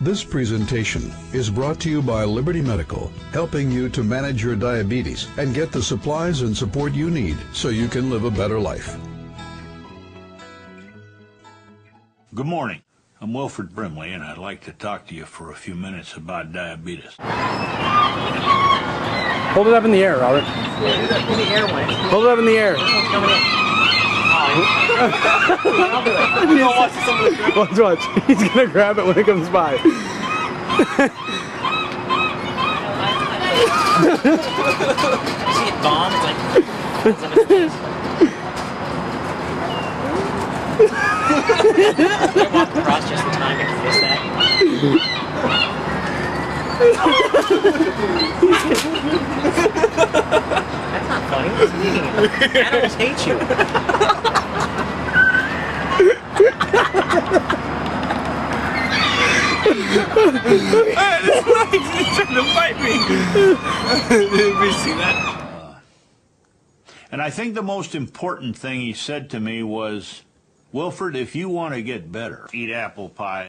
This presentation is brought to you by Liberty Medical, helping you to manage your diabetes and get the supplies and support you need so you can live a better life. Good morning. I'm Wilford Brimley, and I'd like to talk to you for a few minutes about diabetes. Hold it up in the air, Robert. In the air one. Hold it up in the air. Coming in. I'll do it. Watch, watch. He's gonna grab it when it comes by. See it bomb? It's like it's in his face. I walked across just in time to kiss that. That's not funny. What's eating it? Animals hate you. He's trying to fight me. Did we see that? And I think the most important thing he said to me was, Wilford, if you want to get better, eat apple pie.